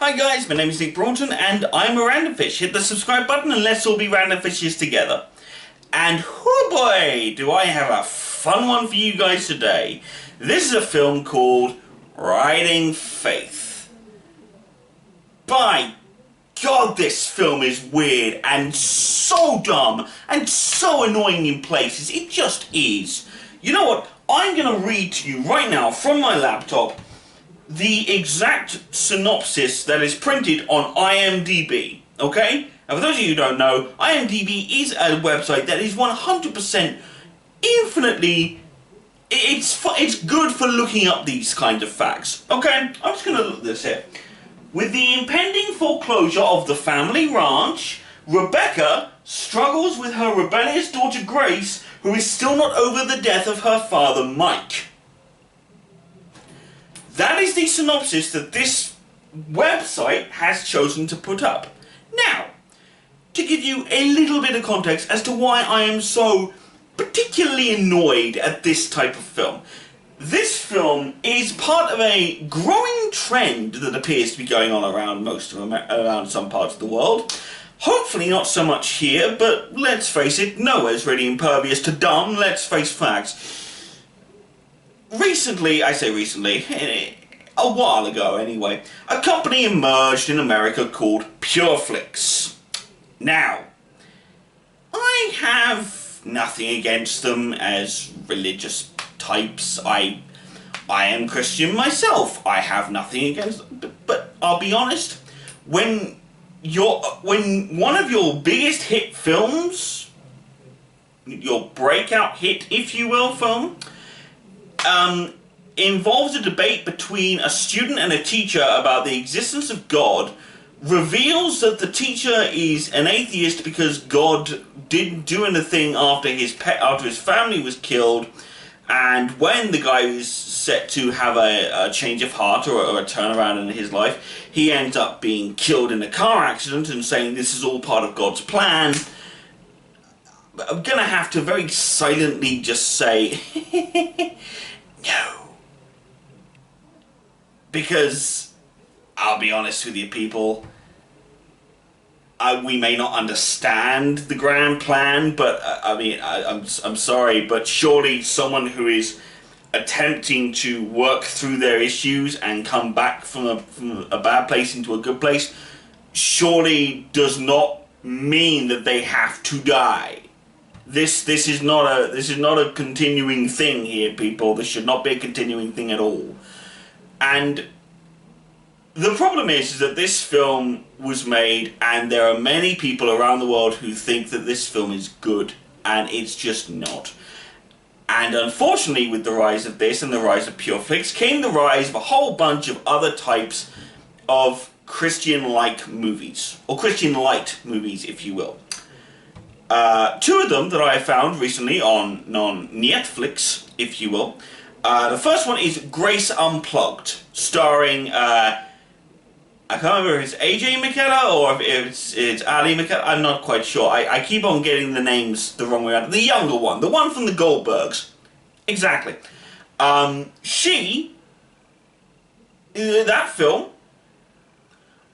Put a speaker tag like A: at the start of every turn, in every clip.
A: Hi guys, my name is Nick Broughton and I'm a Randomfish. Hit the subscribe button and let's all be Randomfishes together. And oh boy, do I have a fun one for you guys today. This is a film called Riding Faith. By God, this film is weird and so dumb and so annoying in places. It just is. You know what? I'm going to read to you right now from my laptop the exact synopsis that is printed on IMDb, okay? And for those of you who don't know, IMDb is a website that is 100% infinitely... It's good for looking up these kinds of facts, okay? I'm just going to look at this here. With the impending foreclosure of the family ranch, Rebecca struggles with her rebellious daughter Grace, who is still not over the death of her father Mike. That is the synopsis that this website has chosen to put up. Now, to give you a little bit of context as to why I am so particularly annoyed at this type of film. This film is part of a growing trend that appears to be going on around around some parts of the world. Hopefully not so much here, but let's face it, nowhere's really impervious to dumb. Let's face facts. Recently, I say recently, a while ago anyway, a company emerged in America called PureFlix. Now, I have nothing against them as religious types. I am Christian myself. I have nothing against them. But I'll be honest, when one of your biggest hit films, your breakout hit, if you will, film, involves a debate between a student and a teacher about the existence of God, reveals that the teacher is an atheist because God didn't do anything after his family was killed, and when the guy is set to have a change of heart or a turnaround in his life, he ends up being killed in a car accident and saying this is all part of God's plan. I'm gonna have to very silently just say no. Because, I'll be honest with you people, we may not understand the grand plan, but I'm sorry, but surely someone who is attempting to work through their issues and come back from a bad place into a good place, surely does not mean that they have to die. This is not a continuing thing here, people. This should not be a continuing thing at all. And the problem is that this film was made, and there are many people around the world who think that this film is good, and it's just not. And unfortunately, with the rise of this and the rise of PureFlix, came the rise of a whole bunch of other types of Christian-like movies, or Christian-light movies, if you will. Two of them that I found recently on Netflix, if you will. The first one is Grace Unplugged, starring, I can't remember if it's AJ McKellar or if it's Ali McKellar. I'm not quite sure. I keep on getting the names the wrong way around. The younger one, the one from the Goldbergs. Exactly. That film,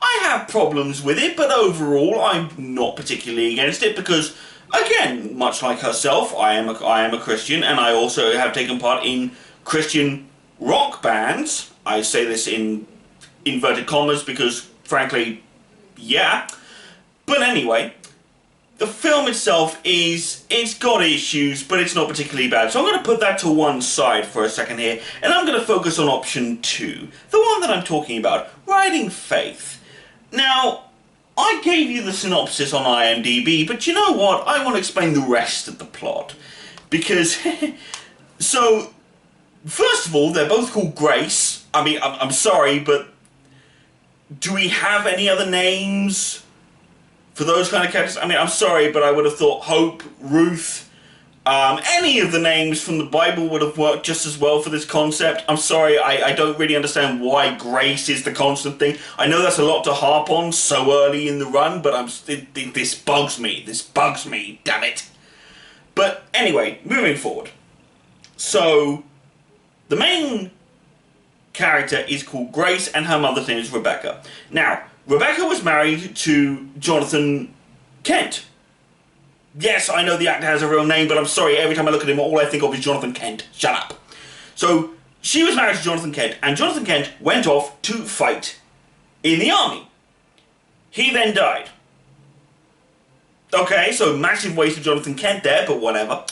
A: I have problems with it, but overall I'm not particularly against it because, again, much like herself, I am a Christian, and I also have taken part in Christian rock bands. I say this in inverted commas because, frankly, yeah. But anyway, the film itself it's got issues, but it's not particularly bad. So I'm going to put that to one side for a second here, and I'm going to focus on option 2, the one that I'm talking about, Riding Faith. Now, I gave you the synopsis on IMDb, but you know what? I want to explain the rest of the plot. Because, so, first of all, they're both called Grace. I mean, I'm sorry, but do we have any other names for those kind of characters? I mean, I'm sorry, but I would have thought Hope, Ruth, any of the names from the Bible would have worked just as well for this concept. I'm sorry, I don't really understand why Grace is the constant thing. I know that's a lot to harp on so early in the run, but this bugs me. This bugs me, damn it. But anyway, moving forward. So, the main character is called Grace, and her mother's name is Rebecca. Now, Rebecca was married to Jonathan Kent. Yes, I know the actor has a real name, but I'm sorry, every time I look at him, all I think of is Jonathan Kent. Shut up. So, she was married to Jonathan Kent, and Jonathan Kent went off to fight in the army. He then died. Okay, so massive waste of Jonathan Kent there, but whatever.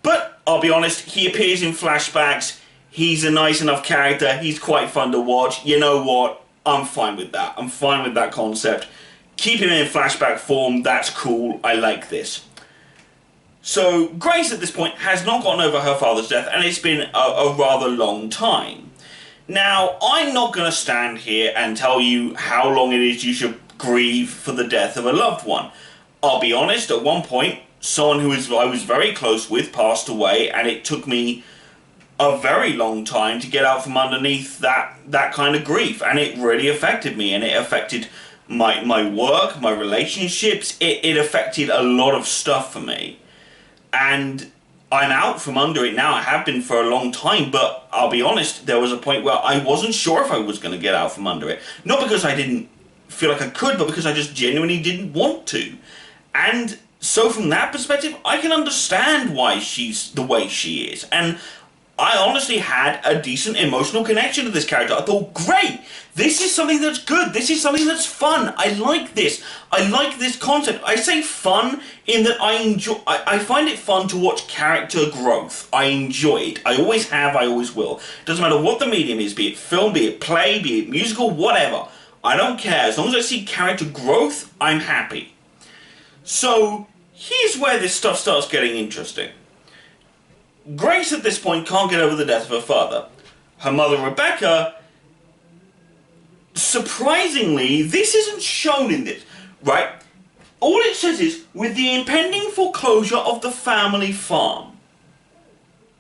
A: But, I'll be honest, he appears in flashbacks. He's a nice enough character. He's quite fun to watch. You know what? I'm fine with that. I'm fine with that concept. Keep him in flashback form. That's cool. I like this. So, Grace at this point has not gotten over her father's death, and it's been a rather long time. Now, I'm not going to stand here and tell you how long it is you should grieve for the death of a loved one. I'll be honest, at one point, someone I was very close with passed away, and it took me a very long time to get out from underneath that kind of grief, and it really affected me, and it affected my work, my relationships. It affected a lot of stuff for me, and I'm out from under it now. I have been for a long time, but I'll be honest, there was a point where I wasn't sure if I was going to get out from under it. Not because I didn't feel like I could, but because I just genuinely didn't want to. And so from that perspective, I can understand why she's the way she is. And I honestly had a decent emotional connection to this character. I thought, great, this is something that's good. This is something that's fun. I like this. I like this concept. I say fun in that I find it fun to watch character growth. I enjoy it. I always have, I always will. Doesn't matter what the medium is, be it film, be it play, be it musical, whatever. I don't care. As long as I see character growth, I'm happy. So, here's where this stuff starts getting interesting. Grace at this point can't get over the death of her father. Her mother, Rebecca, surprisingly, this isn't shown in this, right? All it says is, with the impending foreclosure of the family farm.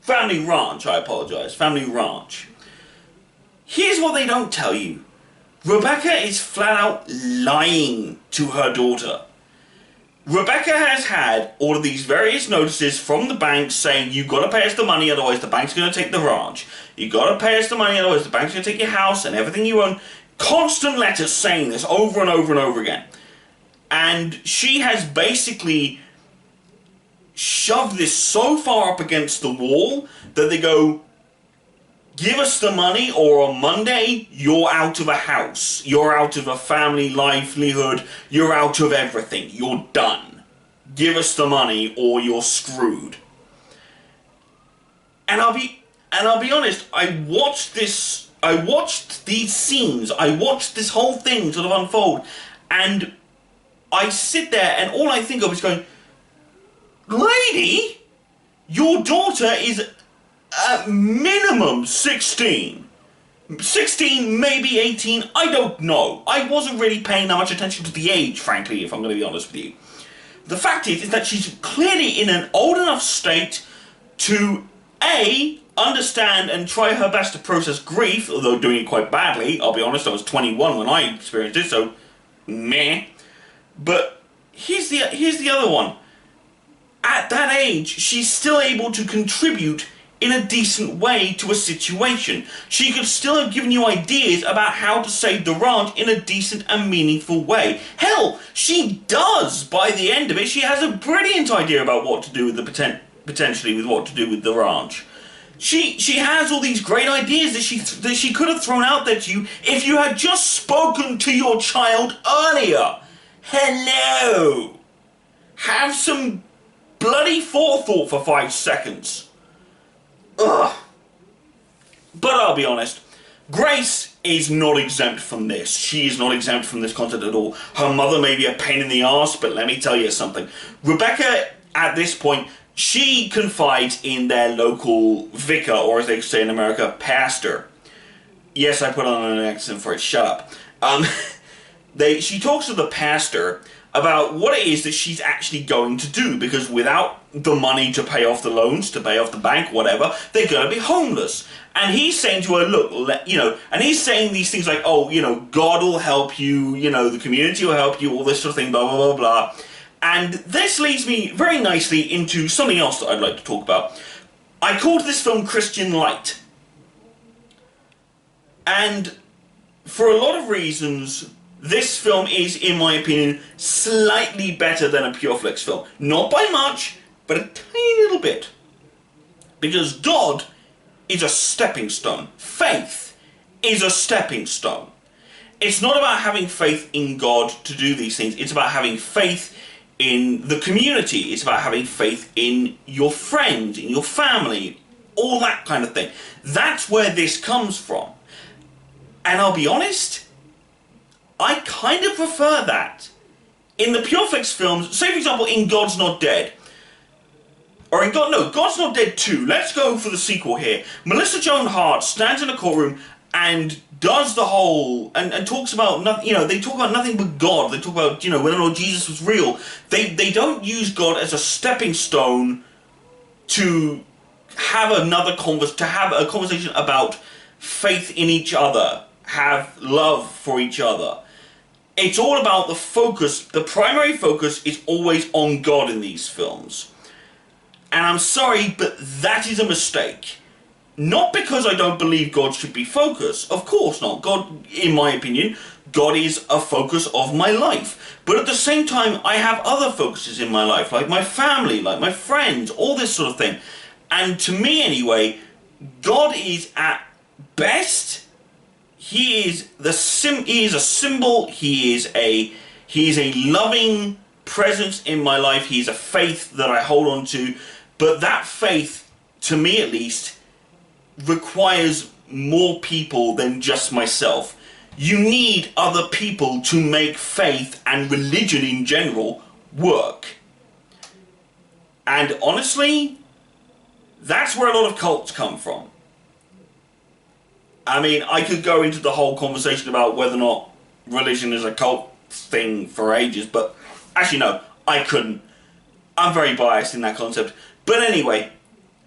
A: Family ranch, I apologise. Family ranch. Here's what they don't tell you. Rebecca is flat out lying to her daughter. Rebecca has had all of these various notices from the bank saying, you've got to pay us the money, otherwise the bank's going to take the ranch. You've got to pay us the money, otherwise the bank's going to take your house and everything you own. Constant letters saying this over and over and over again. And she has basically shoved this so far up against the wall that they go, give us the money, or on Monday, you're out of a house. You're out of a family livelihood. You're out of everything. You're done. Give us the money, or you're screwed. And I'll be honest, I watched these scenes, I watched this whole thing sort of unfold, and I sit there and all I think of is going, lady, your daughter is at minimum 16. 16, maybe 18, I don't know. I wasn't really paying that much attention to the age, frankly, if I'm going to be honest with you. The fact is that she's clearly in an old enough state to, A, understand and try her best to process grief, although doing it quite badly. I'll be honest, I was 21 when I experienced it, so meh. But here's the other one. At that age, she's still able to contribute in a decent way to a situation. She could still have given you ideas about how to save the ranch in a decent and meaningful way. Hell, she does by the end of it. She has a brilliant idea about what to do with the potentially with what to do with the ranch. She has all these great ideas that she could have thrown out there to you if you had just spoken to your child earlier. Hello. Have some bloody forethought for 5 seconds. Ugh. But I'll be honest, Grace is not exempt from this. She is not exempt from this content at all. Her mother may be a pain in the arse, but let me tell you something. Rebecca, at this point, she confides in their local vicar, or as they say in America, pastor. Yes, I put on an accent for it, shut up. She talks to the pastor about what it is that she's actually going to do, because without the money to pay off the loans, to pay off the bank, whatever, they're going to be homeless. And he's saying to her, look, and he's saying these things like, oh, God will help you, the community will help you, all this sort of thing, blah, blah, blah, blah. And this leads me very nicely into something else that I'd like to talk about. I called this film Christian Light. And for a lot of reasons, this film is, in my opinion, slightly better than a Pure Flix film. Not by much, but a tiny little bit. Because God is a stepping stone. Faith is a stepping stone. It's not about having faith in God to do these things. It's about having faith in the community. It's about having faith in your friends, in your family, all that kind of thing. That's where this comes from. And I'll be honest, I kind of prefer that. In the Pure Flix films, say for example in God's Not Dead, or in God's Not Dead 2, let's go for the sequel here. Melissa Joan Hart stands in a courtroom and does the whole, and talks about nothing, they talk about nothing but God. They talk about, whether or not Jesus was real. They don't use God as a stepping stone to have to have a conversation about faith in each other, have love for each other. It's all about the focus. The primary focus is always on God in these films. And I'm sorry, but that is a mistake. Not because I don't believe God should be focus. Of course not. God, in my opinion, God is a focus of my life. But at the same time, I have other focuses in my life, like my family, like my friends, all this sort of thing. And to me anyway, God is at best, he is a symbol, he is a loving presence in my life, he is a faith that I hold on to. But that faith, to me at least, requires more people than just myself. You need other people to make faith and religion in general work. And honestly, that's where a lot of cults come from. I mean, I could go into the whole conversation about whether or not religion is a cult thing for ages, but actually no, I couldn't. I'm very biased in that concept. But anyway,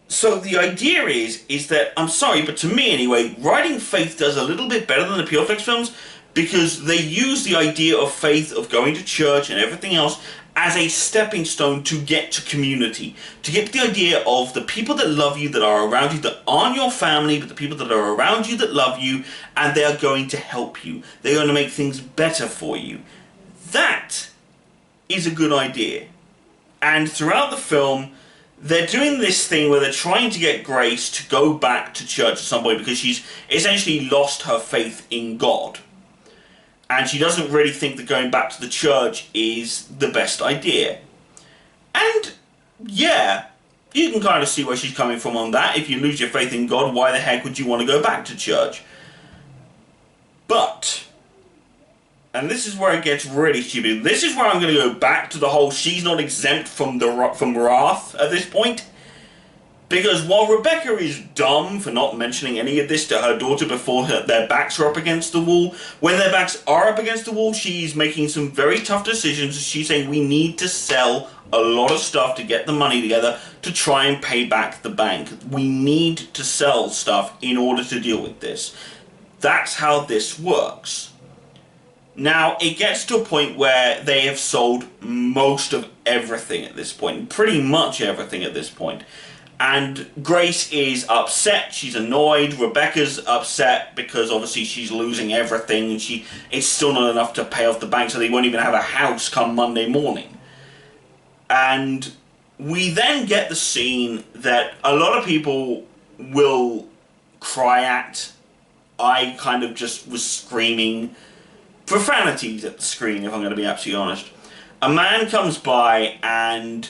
A: so the idea is that, I'm sorry, but to me anyway, Riding Faith does a little bit better than the Pure Flix films because they use the idea of faith, of going to church and everything else as a stepping stone to get to community. To get the idea of the people that love you, that are around you, that aren't your family, but the people that are around you that love you, and they are going to help you. They're going to make things better for you. That is a good idea. And throughout the film, they're doing this thing where they're trying to get Grace to go back to church at some point because she's essentially lost her faith in God. And she doesn't really think that going back to the church is the best idea. And, yeah, you can kind of see where she's coming from on that. If you lose your faith in God, why the heck would you want to go back to church? But, and this is where it gets really stupid. This is where I'm going to go back to the whole she's not exempt from wrath at this point. Because while Rebecca is dumb for not mentioning any of this to her daughter before their backs are up against the wall, when their backs are up against the wall, she's making some very tough decisions. She's saying we need to sell a lot of stuff to get the money together to try and pay back the bank. We need to sell stuff in order to deal with this. That's how this works. Now, it gets to a point where they have sold most of everything at this point. Pretty much everything at this point. And Grace is upset, she's annoyed, Rebecca's upset because obviously she's losing everything and it's still not enough to pay off the bank, so they won't even have a house come Monday morning. And we then get the scene that a lot of people will cry at. I kind of just was screaming profanities at the screen, if I'm going to be absolutely honest. A man comes by and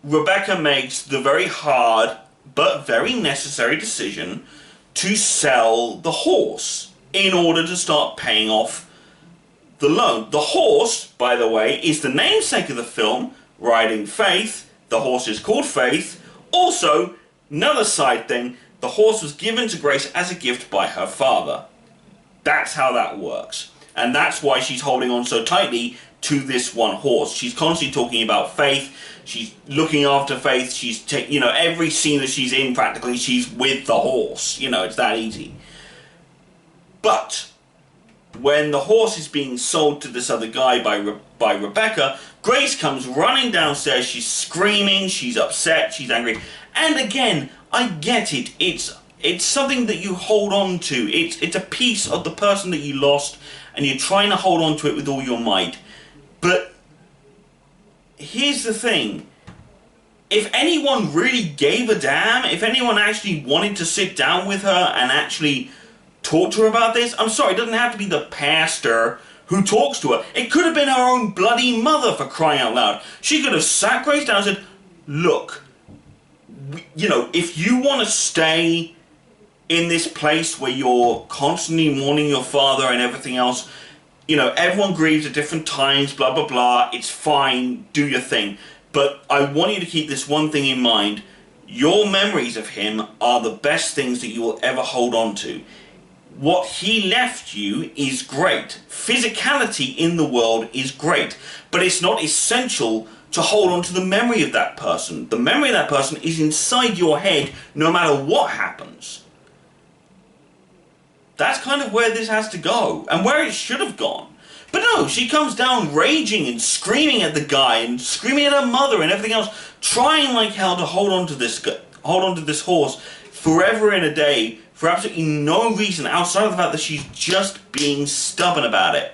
A: Rebecca makes the very hard but very necessary decision to sell the horse in order to start paying off the loan. The horse, by the way, is the namesake of the film, Riding Faith. The horse is called Faith. Also, another side thing, the horse was given to Grace as a gift by her father. That's how that works. And that's why she's holding on so tightly to this one horse. She's constantly talking about faith. She's looking after Faith. She's every scene that she's in, practically, she's with the horse. It's that easy. But when the horse is being sold to this other guy by Rebecca, Grace comes running downstairs. She's screaming. She's upset. She's angry. And again, I get it. It's It's something that you hold on to. It's a piece of the person that you lost, and you're trying to hold on to it with all your might. But here's the thing. If anyone really gave a damn, if anyone actually wanted to sit down with her and actually talk to her about this, I'm sorry, it doesn't have to be the pastor who talks to her. It could have been her own bloody mother, for crying out loud. She could have sat Grace down and said, look, you know, if you want to stay in this place where you're constantly mourning your father and everything else, you know, everyone grieves at different times, blah, blah, blah, it's fine, do your thing. But I want you to keep this one thing in mind. Your memories of him are the best things that you will ever hold on to. What he left you is great. Physicality in the world is great. But it's not essential to hold on to the memory of that person. The memory of that person is inside your head no matter what happens. That's kind of where this has to go, and where it should have gone. But no, she comes down raging and screaming at the guy and screaming at her mother and everything else, trying like hell to hold on to this horse forever and a day for absolutely no reason outside of the fact that she's just being stubborn about it.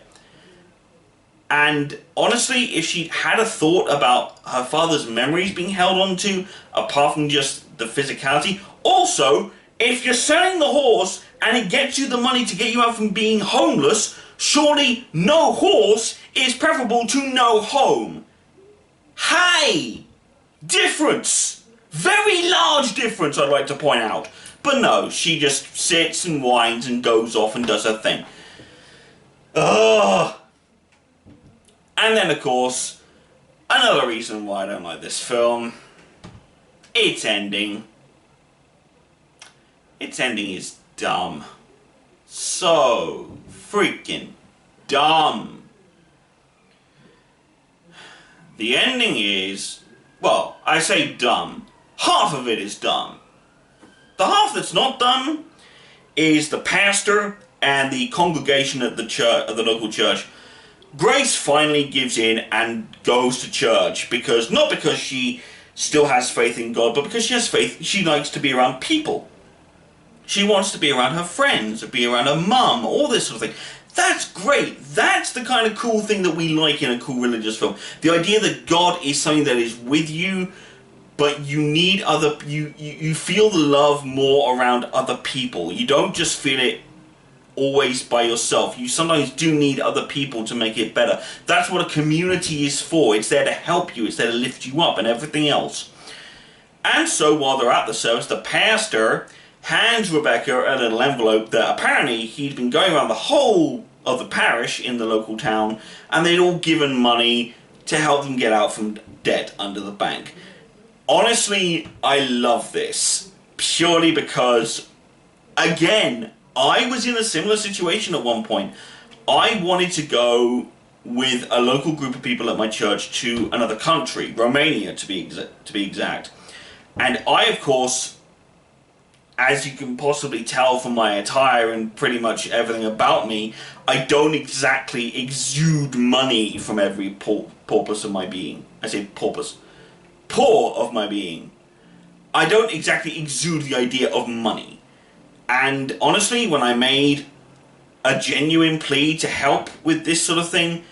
A: And honestly, if she had a thought about her father's memories being held on to, apart from just the physicality, also, if you're selling the horse and it gets you the money to get you out from being homeless, surely no horse is preferable to no home. Hey! Difference! Very large difference, I'd like to point out. But no, she just sits and whines and goes off and does her thing. Ugh. And then, of course, another reason why I don't like this film. Its ending. Its ending is dumb. So freaking dumb. The ending is, well, I say dumb. Half of it is dumb. The half that's not dumb is the pastor and the congregation at the church, at the local church. Grace finally gives in and goes to church because, not because she still has faith in God, but because she has faith, she likes to be around people. She wants to be around her friends, or be around her mum, all this sort of thing. That's great. That's the kind of cool thing that we like in a cool religious film. The idea that God is something that is with you, but you need other, you feel the love more around other people. You don't just feel it always by yourself. You sometimes do need other people to make it better. That's what a community is for. It's there to help you. It's there to lift you up and everything else. And so while they're at the service, the pastor hands Rebecca a little envelope that apparently he'd been going around the whole of the parish in the local town, and they'd all given money to help them get out from debt under the bank. Honestly, I love this, purely because, again, I was in a similar situation at one point. I wanted to go with a local group of people at my church to another country, Romania to be exact. And I, of course, as you can possibly tell from my attire and pretty much everything about me, I don't exactly exude money from every porpoise of my being. I say porpoise. Pore of my being. I don't exactly exude the idea of money. And honestly, when I made a genuine plea to help with this sort of thing,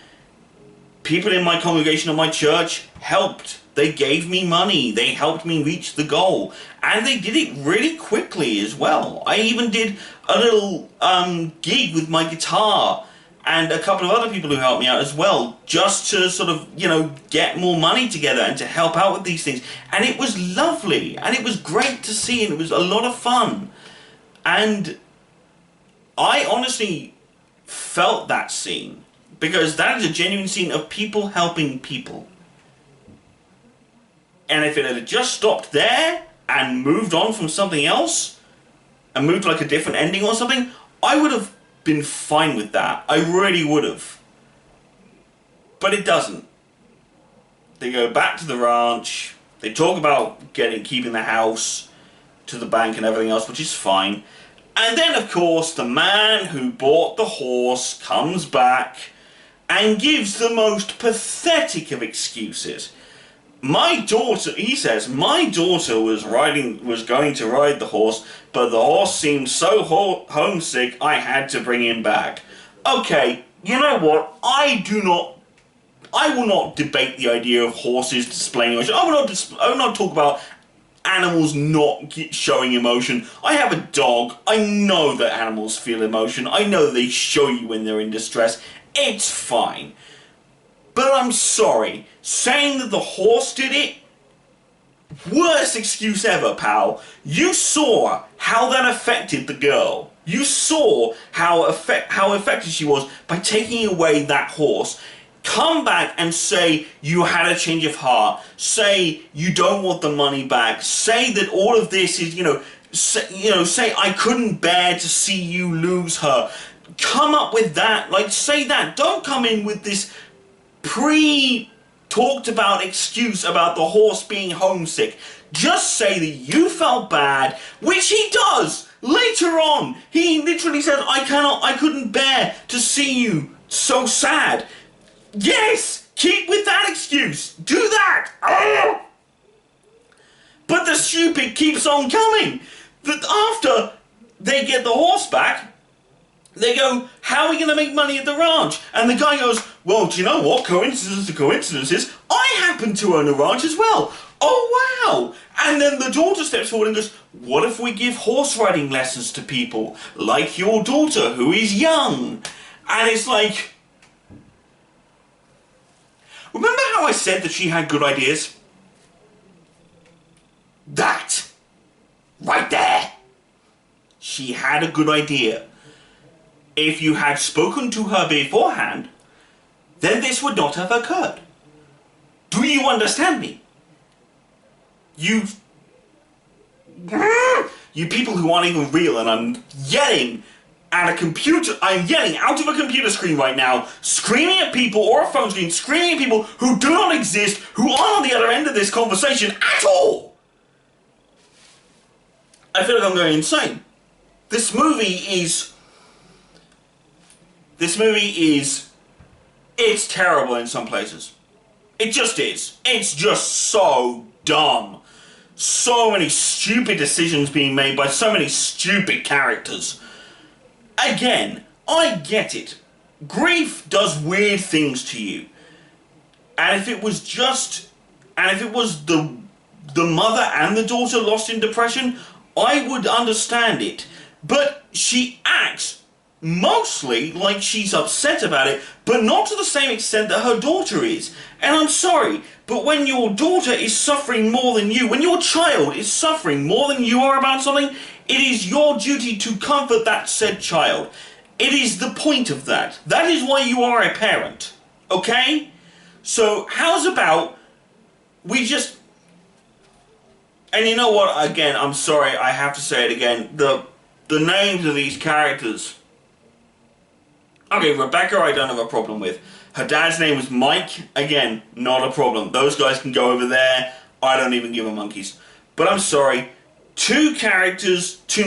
A: people in my congregation at my church helped. They gave me money. They helped me reach the goal. And they did it really quickly as well. I even did a little gig with my guitar and a couple of other people who helped me out as well, just to sort of, you know, get more money together and to help out with these things. And it was lovely. And it was great to see. And it was a lot of fun. And I honestly felt that scene, because that is a genuine scene of people helping people. And if it had just stopped there and moved on from something else, and moved to like a different ending or something, I would have been fine with that. I really would have. But it doesn't. They go back to the ranch, they talk about keeping the house to the bank and everything else, which is fine. And then, of course, the man who bought the horse comes back and gives the most pathetic of excuses. My daughter, he says, my daughter was going to ride the horse, but the horse seemed so homesick I had to bring him back. Okay, you know what? I will not debate the idea of horses displaying emotion. I will not talk about animals not showing emotion. I have a dog. I know that animals feel emotion. I know they show you when they're in distress. It's fine. But I'm sorry, saying that the horse did it? Worst excuse ever, pal. You saw how that affected the girl. You saw how affected she was by taking away that horse. Come back and say you had a change of heart. Say you don't want the money back. Say that all of this is, say I couldn't bear to see you lose her. Come up with that. Like, say that. Don't come in with this pre-talked about excuse about the horse being homesick. Just say that you felt bad, which he does later on. He literally says, I couldn't bear to see you so sad. Yes, keep with that excuse. Do that. Ugh. But the stupid keeps on coming. That after they get the horse back, they go, how are we going to make money at the ranch? And the guy goes, well, do you know what? Coincidence to coincidences, I happen to own a ranch as well. Oh, wow. And then the daughter steps forward and goes, what if we give horse riding lessons to people, like your daughter, who is young? And it's like, remember how I said that she had good ideas? That. Right there. She had a good idea. If you had spoken to her beforehand, then this would not have occurred. Do you understand me? You people who aren't even real, and I'm yelling at a computer, I'm yelling out of a computer screen right now, screaming at people, or a phone screen, screaming at people who do not exist, who aren't on the other end of this conversation at all. I feel like I'm going insane. This movie is, it's terrible in some places. It just is. It's just so dumb. So many stupid decisions being made by so many stupid characters. Again, I get it. Grief does weird things to you. And if it was the mother and the daughter lost in depression, I would understand it. But she acts mostly like she's upset about it, but not to the same extent that her daughter is. And I'm sorry, but when your daughter is suffering more than you, when your child is suffering more than you are about something, it is your duty to comfort that said child. It is the point of that. That is why you are a parent. Okay? So, how's about we just... And you know what? Again, I'm sorry, I have to say it again. The names of these characters... Okay, Rebecca I don't have a problem with. Her dad's name was Mike. Again, not a problem. Those guys can go over there. I don't even give a monkeys. But I'm sorry. Two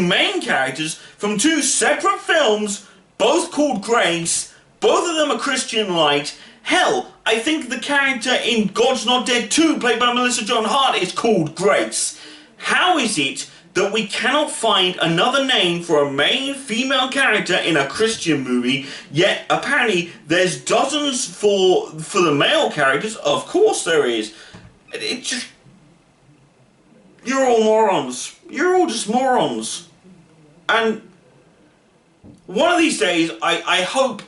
A: main characters from two separate films, both called Grace. Both of them are Christian Light. Hell, I think the character in God's Not Dead 2, played by Melissa Joan Hart, is called Grace. How is it that we cannot find another name for a main female character in a Christian movie, yet apparently there's dozens for the male characters? Of course there is. It just... You're all morons. You're all just morons. And one of these days, I hope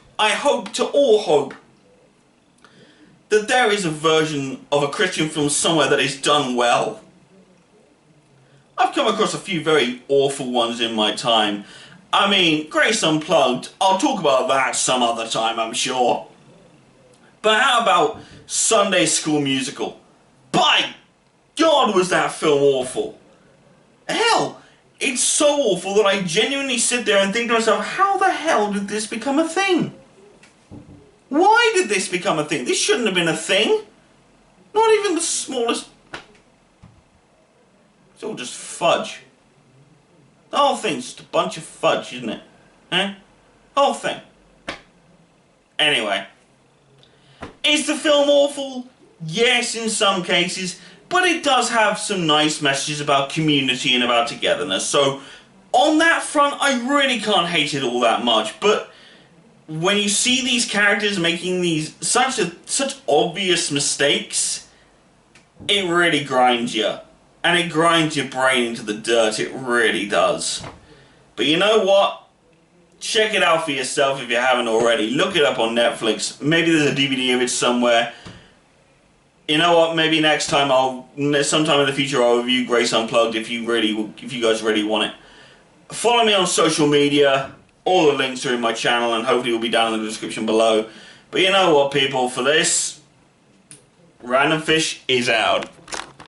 A: that there is a version of a Christian film somewhere that is done well. I've come across a few very awful ones in my time. I mean, Grace Unplugged, I'll talk about that some other time, I'm sure. But how about Sunday School Musical? By God, was that film awful. Hell, it's so awful that I genuinely sit there and think to myself, how the hell did this become a thing? Why did this become a thing? This shouldn't have been a thing. Not even the smallest... It's all just fudge. The whole thing's just a bunch of fudge, isn't it? Eh? Whole thing. Anyway. Is the film awful? Yes, in some cases, but it does have some nice messages about community and about togetherness. So, on that front, I really can't hate it all that much. But when you see these characters making these such obvious mistakes, it really grinds you. And it grinds your brain into the dirt, it really does. But you know what? Check it out for yourself if you haven't already. Look it up on Netflix. Maybe there's a DVD of it somewhere. You know what? Maybe next time sometime in the future I'll review Grace Unplugged if you guys really want it. Follow me on social media. All the links are in my channel and hopefully will be down in the description below. But you know what, people? For this, Randomfish is out.